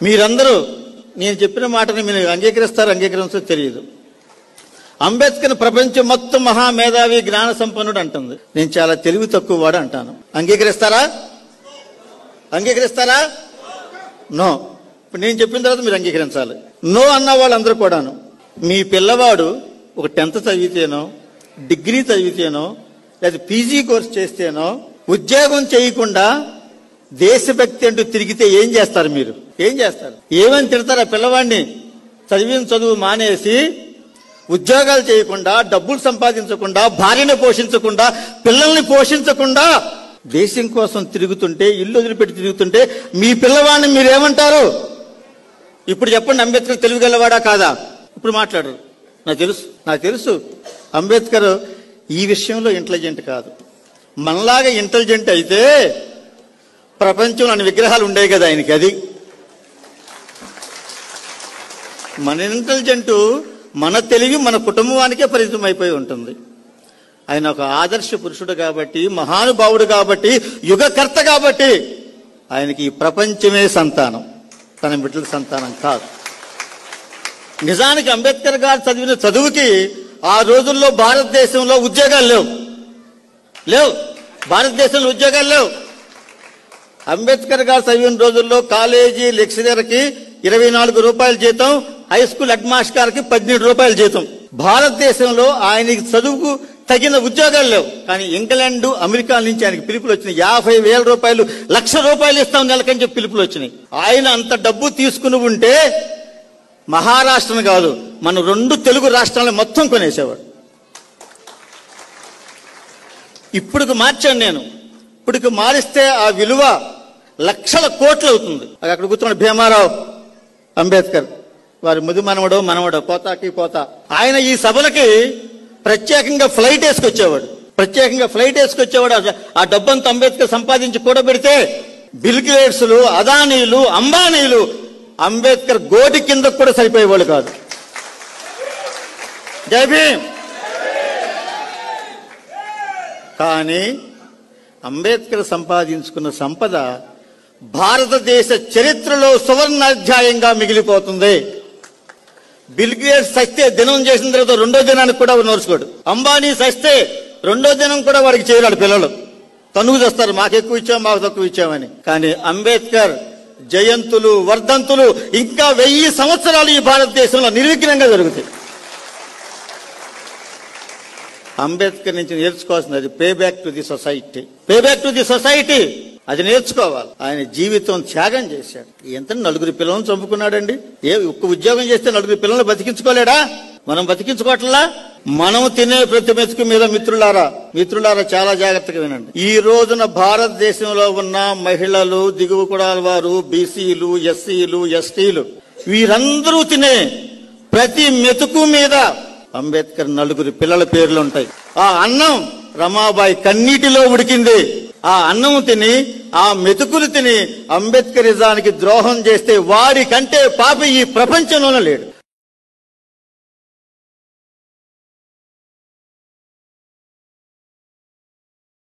మీరందరూ నేను చెప్పిన మాటని మీరు అంగీకరించో తెలియదు. అంబేద్కర్ ప్రపంచం మొత్తం మహామేధావి జ్ఞాన సంపన్నుడు అంటుంది. నేను చాలా తెలివి తక్కువ వాడు అంటాను. అంగీకరిస్తారా? నో. ఇప్పుడు నేను చెప్పిన తర్వాత మీరు అంగీకరించాలి. నో అన్న వాళ్ళందరూ కూడాను మీ పిల్లవాడు ఒక 10th చదివితేనో, డిగ్రీ చదివితేనో, లేదా పీజీ కోర్స్ చేస్తేనో, ఉద్యోగం చేయకుండా దేశభక్తి అంటూ తిరిగితే ఏం చేస్తారు? మీరు ఏం చేస్తారు? ఏమని తిడతారా? పిల్లవాడిని చదివిన చదువు మానేసి ఉద్యోగాలు చేయకుండా, డబ్బులు సంపాదించకుండా, భార్యను పోషించకుండా, పిల్లల్ని పోషించకుండా దేశం కోసం తిరుగుతుంటే, ఇల్లు వదిలిపెట్టి తిరుగుతుంటే మీ పిల్లవాడిని మీరేమంటారు? ఇప్పుడు చెప్పండి, అంబేద్కర్ తెలివిగలవాడా కాదా? ఇప్పుడు మాట్లాడరు. నాకు తెలుసు అంబేద్కర్ ఈ విషయంలో ఇంటెలిజెంట్ కాదు. మనలాగా ఇంటెలిజెంట్ అయితే ప్రపంచంలో అన్ని విగ్రహాలు ఉండేవి కదా ఆయనకి. అది మన ఇంటెలిజెంట్, మన తెలివి మన కుటుంబానికే పరిమితం అయిపోయి ఉంటుంది. ఆయన ఒక ఆదర్శ పురుషుడు కాబట్టి, మహానుభావుడు కాబట్టి, యుగకర్త కాబట్టి ఆయనకి ఈ ప్రపంచమే సంతానం, తన బిడ్డల సంతానం కాదు. నిజానికి అంబేద్కర్ గారు చదివిన చదువుకి ఆ రోజుల్లో భారతదేశంలో ఉద్యోగాలు లేవు. భారతదేశంలో ఉద్యోగాలు లేవు. అంబేద్కర్ గారు చదివిన రోజుల్లో కాలేజీ లెక్చరర్కి 24 రూపాయల జీతం, హై స్కూల్ హెడ్ మాస్టర్ గారికి 17 రూపాయల జీతం. భారతదేశంలో ఆయనకి చదువుకు తగిన ఉద్యోగాలు లేవు. కానీ ఇంగ్లాండ్, అమెరికా నుంచి ఆయనకి పిలుపులు వచ్చినాయి. 50,000 రూపాయలు, 1,00,000 రూపాయలు ఇస్తాం నెలకని చెప్పి పిలుపులు వచ్చినాయి. ఆయన అంత డబ్బు తీసుకుని ఉంటే మహారాష్ట్రను కాదు, మన 2 తెలుగు రాష్ట్రాలను మొత్తం కొనేసేవాడు. ఇప్పుడుకు మార్చాను నేను. ఇప్పుడుకు మారిస్తే ఆ విలువ లక్షల కోట్లు అవుతుంది. అక్కడ కూర్చున్న భీమారావు అంబేద్కర్ వారి ముది మనవడో పోతా ఆయన ఈ సభలకి ప్రత్యేకంగా ఫ్లైట్ వేసుకొచ్చేవాడు. ఆ డబ్బంతా అంబేద్కర్ సంపాదించి కూడబెడితే బిల్ గేట్స్లు, అదానీలు, అంబానీలు అంబేద్కర్ గోటి కింద కూడా సరిపోయేవాళ్ళు కాదు. జై భీమ్. కానీ అంబేద్కర్ సంపాదించుకున్న సంపద భారతదేశ చరిత్రలో సువర్ణాధ్యాయంగా మిగిలిపోతుంది. బిల్ గేట్స్ సస్తే దినం చేసిన తర్వాత 2వ దినానికి కూడా నోర్చుకోడు. అంబానీ సస్తే 2వ దినం కూడా వాడికి చేయరాడు. పిల్లలు తనుగు చేస్తారు, మాకు ఎక్కువ ఇచ్చాం, మాకు తక్కువ ఇచ్చామని. కానీ అంబేద్కర్ జయంతులు, వర్ధంతులు ఇంకా 1000 సంవత్సరాలు ఈ భారతదేశంలో నిర్విఘ్నంగా జరుగుతాయి. అంబేద్కర్ నుంచి నేర్చుకోవాల్సింది అది pay back to the society. అది నేర్చుకోవాలి. ఆయన జీవితం త్యాగం చేశాడు. ఎంత 4 పిల్లలను చంపుకున్నాడండి. ఒక్క ఉద్యోగం చేస్తే 4 పిల్లలను బతికించుకోలేడా? మనం బతికించుకోవట్లా. మనం తినే ప్రతి మెతుకు మీద మిత్రులారా చాలా జాగ్రత్తగా వినండి. ఈ రోజున భారతదేశంలో ఉన్న మహిళలు, దిగువ కులాల వారు, బీసీలు, ఎస్సీలు, ఎస్టీలు వీరందరూ తినే ప్రతి మెతుకు మీద అంబేద్కర్ 4 పిల్లల పేర్లు ఉంటాయి. ఆ అన్నం రమాబాయి కన్నీటిలో ఉడికింది. ఆ అన్నం తిని, ఆ మెతుకులు తిని అంబేద్కరిజానికి ద్రోహం చేస్తే వాడి కంటే పాపి ఈ ప్రపంచంలోనే లేడు.